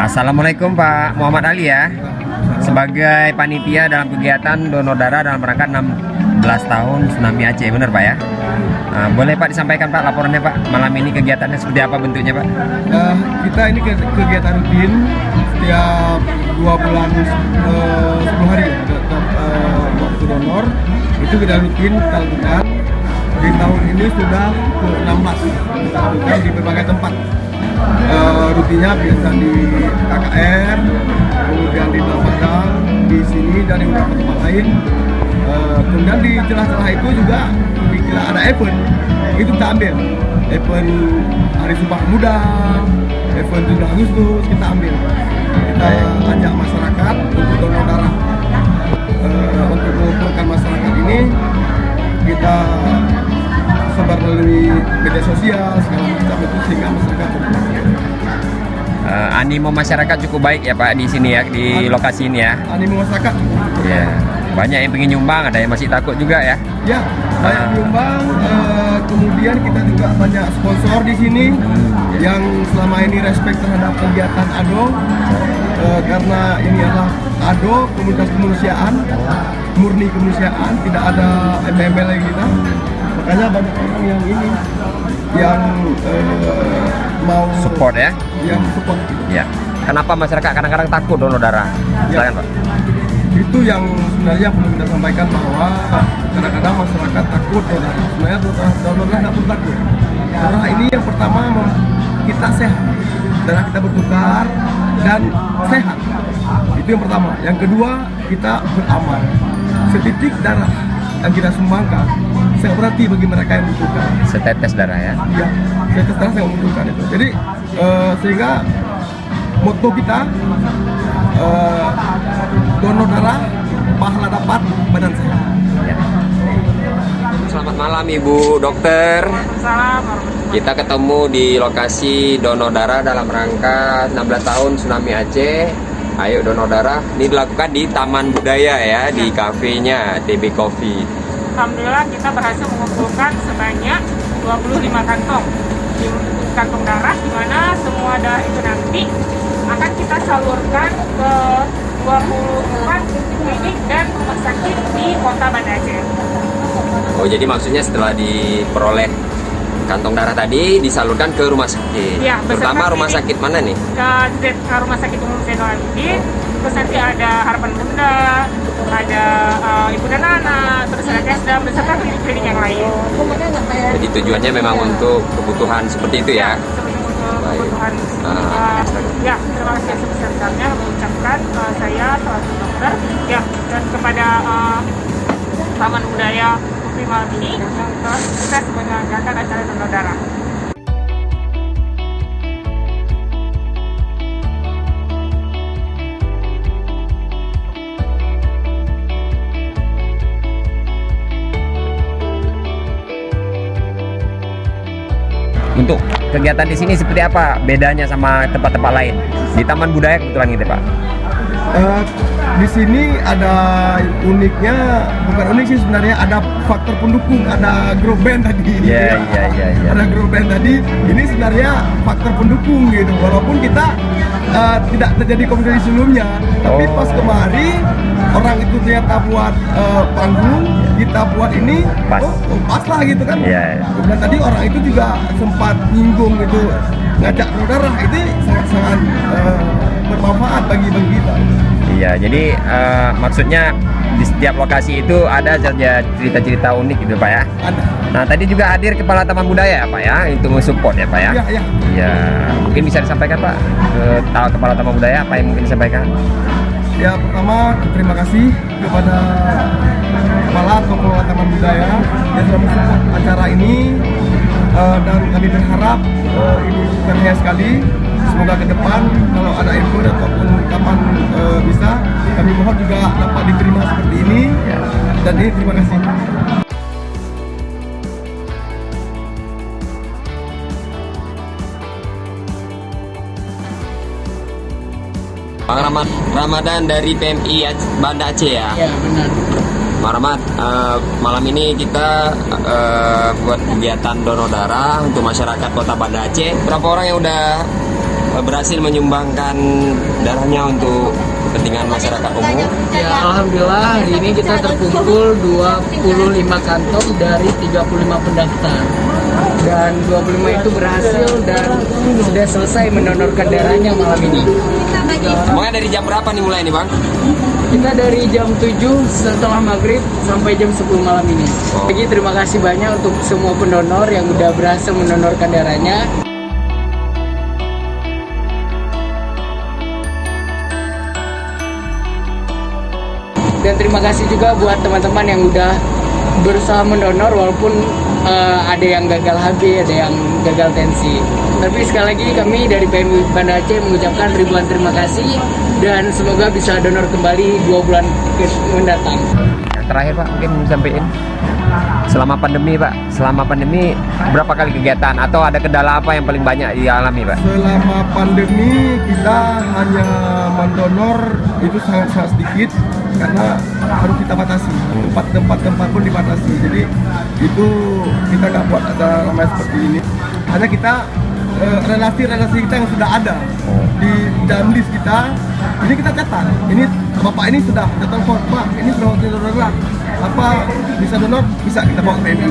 Assalamualaikum Pak Muhammad Ali ya. Sebagai panitia dalam kegiatan donor darah dalam rangka 16 tahun Tsunami Aceh, benar Pak ya? Boleh Pak disampaikan Pak laporannya Pak, malam ini kegiatannya seperti apa bentuknya Pak? Kita ini kegiatan rutin setiap 2 bulan 10 hari waktu donor itu kita rutin kita lakukan. Di tahun ini sudah ke-16 kita lakukan di berbagai tempat. Rutinnya biasa di KKR, kemudian di Dalmadang, di sini dan di beberapa tempat lain. Kemudian di celah-celah itu juga bila ada event itu kita ambil event Hari Sumpah Muda, event 7 Agustus kita ambil. Kita ajak masyarakat untuk donor darah. Untuk mengumpulkan masyarakat ini kita sebar melalui media sosial segala macam itu sehingga masyarakat Animo masyarakat cukup baik ya Pak di sini ya, di lokasi ini ya. animo masyarakat Ya, banyak yang ingin nyumbang, ada yang masih takut juga ya. ya banyak nyumbang. Kemudian kita juga banyak sponsor di sini yang selama ini respect terhadap kegiatan ADO, karena ini adalah ADO komunitas kemanusiaan, murni kemanusiaan, tidak ada embel-embel lagi kita. Makanya banyak orang yang ini yang mau Support ya. yang support. Ya. Kenapa masyarakat kadang-kadang takut donor darah? Silakan Pak. Itu yang sebenarnya perlu kita sampaikan, bahwa kadang-kadang masyarakat takut donor. Sebenarnya donor darah tidak perlu takut. Darah ini yang pertama kita sehat, darah kita bertukar dan sehat. Itu yang pertama. Yang kedua, kita beramal. Setitik darah yang kita sumbangkan sangat berarti bagi mereka yang membutuhkan. Setetes darah ya. Iya, setetes darah yang membutuhkan itu. Jadi sehingga motto kita donor darah, pahala dapat, badan sehat. Ya. Selamat malam Ibu Dokter. Kita ketemu di lokasi donor darah dalam rangka 16 tahun Tsunami Aceh. Ayo donor darah. Ini dilakukan di Taman Budaya ya, di kafenya TB Coffee. Alhamdulillah kita berhasil mengumpulkan sebanyak 25 kantong darah, di mana semua darah itu nanti akan kita salurkan ke 24 klinik dan rumah sakit di Kota Banda Aceh. Oh, jadi maksudnya setelah diperoleh kantong darah tadi disalurkan ke rumah sakit. Ya, terutama beserta rumah klinik. sakit mana nih? Ke Rumah Sakit Umum Zainal Abidin, terus nanti ada Harapan Bunda, ada Ibu dan Anak, terus ada Kesda, beserta klinik-klinik yang lain. Jadi tujuannya memang untuk kebutuhan seperti itu ya. Seperti untuk kebutuhan. Ya, terima kasih sebesar-besarnya mengucapkan saya selaku dokter, ya, dan kepada Taman Budaya Coffee malam ini sukses menyelenggarakan acara donor darah. Untuk kegiatan di sini seperti apa bedanya sama tempat-tempat lain? Di Taman Budaya kebetulan gitu Pak. Di sini ada uniknya, bukan unik sih sebenarnya, ada faktor pendukung, ada grup band tadi. Iya. Ada grup band tadi. Ini sebenarnya faktor pendukung gitu. Walaupun kita tidak terjadi komunikasi sebelumnya, tapi pas kemari orang itu ternyata buat panggung, kita buat ini, Pas. pas lah gitu kan. Iya. Kemudian tadi orang itu juga sempat nyinggung gitu, ngajak darah itu sangat-sangat bermanfaat bagi kita. Iya, jadi maksudnya di setiap lokasi itu ada saja cerita-cerita unik gitu Pak ya. Ada. Nah tadi juga hadir Kepala Taman Budaya ya Pak ya, untuk mensupport ya Pak ya. Iya. Ya, mungkin bisa disampaikan Pak ke Kepala Taman Budaya apa yang mungkin disampaikan? Ya, pertama terima kasih kepada Kepala atau Pengelola Taman Budaya yang sudah mensupport acara ini, dan kami berharap ini berjaya sekali. Semoga ke depan kalau ada info ataupun kapan bisa, kami mohon juga dapat diterima seperti ini. Dan ini terima kasih. Bang Ramadan dari PMI Banda Aceh ya? Ya benar. Bang Rahmat, malam ini kita buat kegiatan donor darah untuk masyarakat Kota Banda Aceh. Berapa orang yang udah berhasil menyumbangkan darahnya untuk kepentingan masyarakat umum? Ya, alhamdulillah hari ini kita terkumpul 25 kantong dari 35 pendaftar. Dan 25 itu berhasil dan sudah selesai mendonorkan darahnya malam ini. Makanya dari jam berapa nih mulai nih Bang? Kita dari jam 7 setelah maghrib sampai jam 10 malam ini. Lagi terima kasih banyak untuk semua pendonor yang udah berhasil mendonorkan darahnya. Dan terima kasih juga buat teman-teman yang udah berusaha mendonor walaupun ada yang gagal HB, ada yang gagal tensi. Tapi sekali lagi kami dari PMI Banda Aceh mengucapkan ribuan terima kasih dan semoga bisa donor kembali 2 bulan mendatang. Yang terakhir Pak, mungkin sampaikan selama pandemi Pak, selama pandemi berapa kali kegiatan atau ada kendala apa yang paling banyak dialami Pak? Selama pandemi kita hanya mendonor itu sangat sedikit karena harus kita batasi, tempat pun dibatasi. Jadi itu kita nggak buat ada namanya seperti ini. Hanya kita relasi-relasi kita yang sudah ada di dalam list kita, ini kita catat. Ini bapak ini sudah telepon, Pak ini sudah waktu donor, apa bisa donor, bisa kita bawa ke PMI.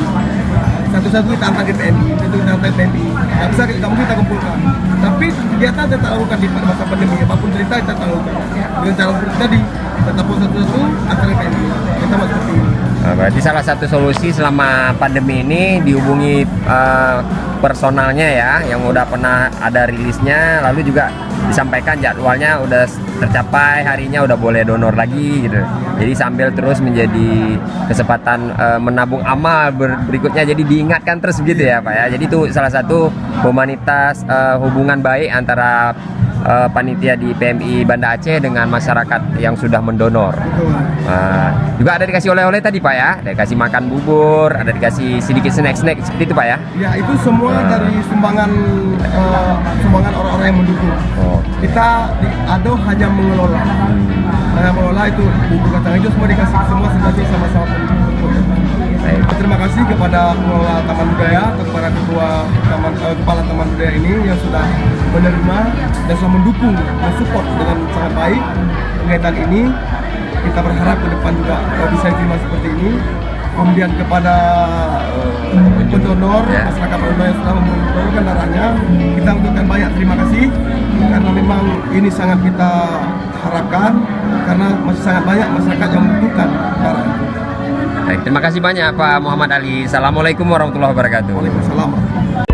Satu-satu kita angkat ke PMI, itu kita angkat ke PMI. Nggak bisa kita mungkin kita kumpulkan. Tapi kegiatan kita lakukan di masa pandemi, apapun cerita kita lakukan. Dengan cara seperti tadi, kita telepon satu-satu angkat ke PMI. Kita buat seperti ini. Nah, berarti salah satu solusi selama pandemi ini dihubungi personalnya ya, yang udah pernah ada rilisnya, lalu juga disampaikan jadwalnya udah tercapai, harinya udah boleh donor lagi gitu. Jadi sambil terus menjadi kesempatan menabung amal berikutnya, jadi diingatkan terus begitu ya Pak ya. Jadi itu salah satu humanitas hubungan baik antara panitia di PMI Banda Aceh dengan masyarakat yang sudah mendonor. Juga ada dikasih oleh-oleh tadi Pak ya, ada dikasih makan bubur, ada dikasih sedikit snack-snack seperti itu Pak ya. Ya itu semua dari sumbangan orang-orang yang mendukung. Kita di ADO hanya mengelola, itu bubur kacang hijau semua dikasih, semua sedikit sama-sama mendukung. Terima kasih kepada pengelola Taman Budaya atau kepada kepala Taman Budaya ini yang sudah menerima dan sudah mendukung dan support dengan sangat baik kegiatan ini. Kita berharap ke depan juga bisa diterima seperti ini. Kemudian kepada pendonor, masyarakat pendonor yang sudah mendonorkan darahnya, kita ucapkan banyak terima kasih karena memang ini sangat kita harapkan karena masih sangat banyak masyarakat yang membutuhkan darah itu. Baik, terima kasih banyak Pak Muhammad Ali. Assalamualaikum warahmatullahi wabarakatuh. Waalaikumsalam.